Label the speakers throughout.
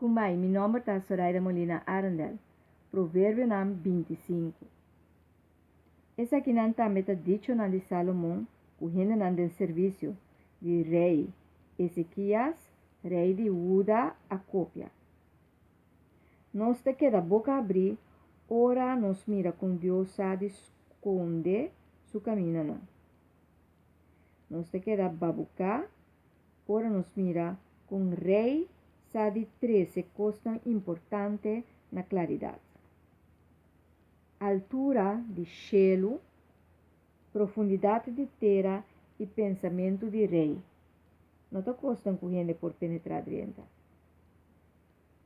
Speaker 1: Kumai, mi nome está Zoraida Molina Arendel. Provérbio nam 25. Essa aqui não também está dicho na de Salomão, o rende não de serviço de rei Ezequias, rei de Judá, a cópia. Nós te queda boca abrir, ora nos mira com Deus a esconde su caminho. Nós te queda babucar, ora nos mira com rei de 13 coisas importantes na claridade. Altura de cielo, profundidade de terra e pensamento de rei. Não te costam correndo por penetrar dentro.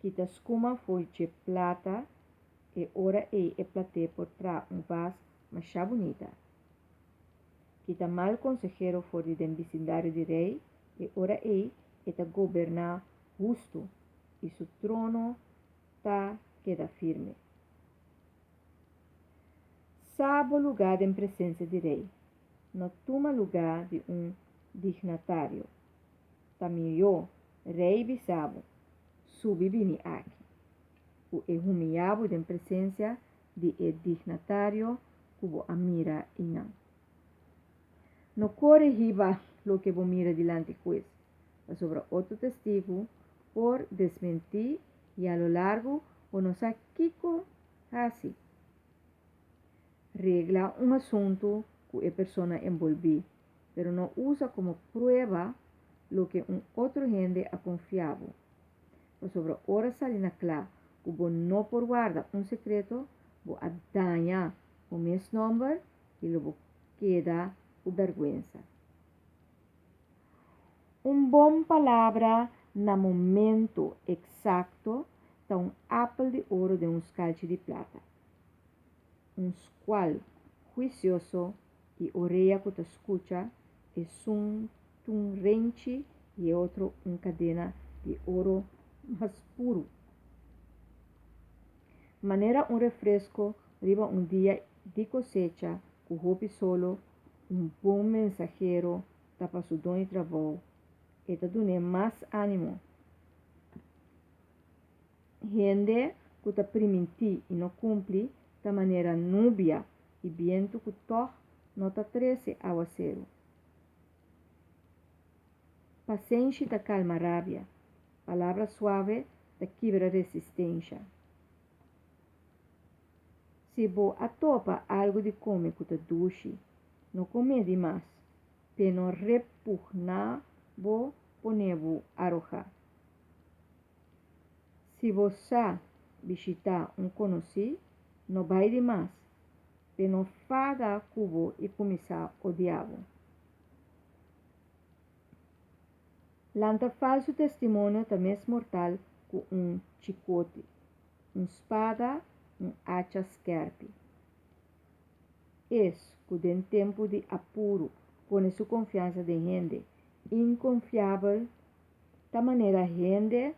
Speaker 1: Kita escuma foi de plata e ora é platê por trás vaso mais bonita. Kita mal consejero for de vecindário de rei e ora é governar justo e su trono tá queda firme. Sabo lugar em presença de rei. Não toma lugar de dignatário. Tamio, rei bisabo, subi bini aqui. O humilhado em presença de dignatário, cubo amira e não. No corre riba lo que vos mira delante juez. Sobre outro testigo, por desmentir e a lo largo, o nos kiko assim. Regla assunto que a pessoa envolve, pero não usa como prueba lo que outro gente ha confiado. Sobre hora salina clara, que vos não por guarda secreto, vos daña o mesmo nome e lo queda com vergüenza. Bom palavra na momento exacto está apple de ouro de scalci de plata. Squal juicioso e orelha que te escucha é rente e outro cadena de ouro mais puro. Maneira refresco riba dia de cosecha com roupa solo, bom mensageiro tapa su dom e trabalho e te dune mais ânimo. Gente que te primiti e não cumpre da maneira núbia e viento que toh não te trece aguacero. Paciência te calma rabia. Palavra suave te quebra resistência. Se vo atopa algo de comer que te duche, não come demais, para não repugnar vo ponevo arrojar. Se você visitar conhecido, não vai demais, para não faga cubo e começar o diabo. Lanta falso testemunho também é mortal com chicote, espada, hacha scarpe. Es que em tempo de apuro põe sua confiança de gente inconfiável, da maneira gente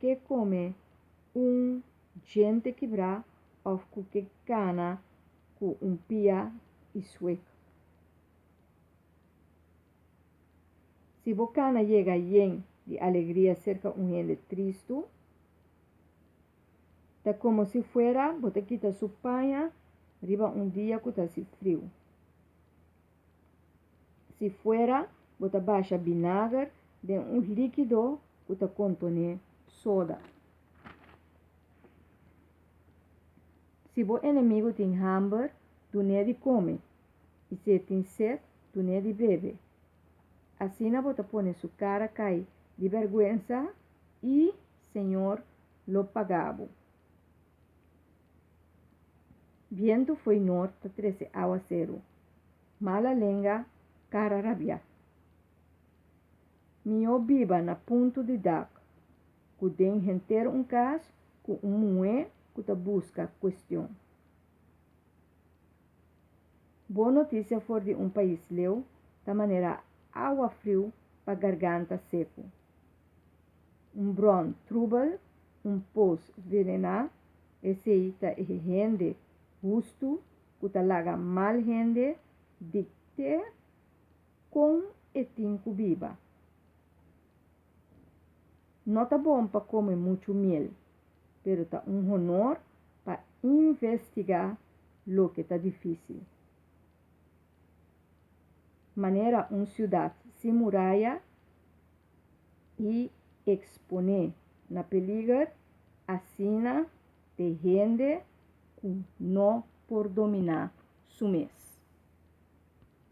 Speaker 1: que come gente quebrar ou que gana com pia e sueco. Se bocana chega lleno de alegria cerca gente triste, é como se fuera, você quita sua panha, riba dia que está frio. Se fuera, você baixa vinagre de líquido que está contém soda. Se o inimigo tem hambre, tu não de come. E se tem sede, tu não de bebe. Assim você põe sua cara cai de vergonha e Senhor lo pagava. Viento foi norte, 13 aguacero. Mala lenga, cara rabia. Mio viva na ponto de dar. Que den renter caso, com moe que te busca questão. Boa notícia for de país leu, da maneira água frio para garganta seco. Bron trouble, pós venena, esse é rende justo, que talaga mal gente, dicte com etinco viva. Não tá bom para comer muito mel, pero tá honor para investigar lo que tá difícil. Maneira ciudad sem muralha e exponer na peligro assina de gente que não por dominar su mês.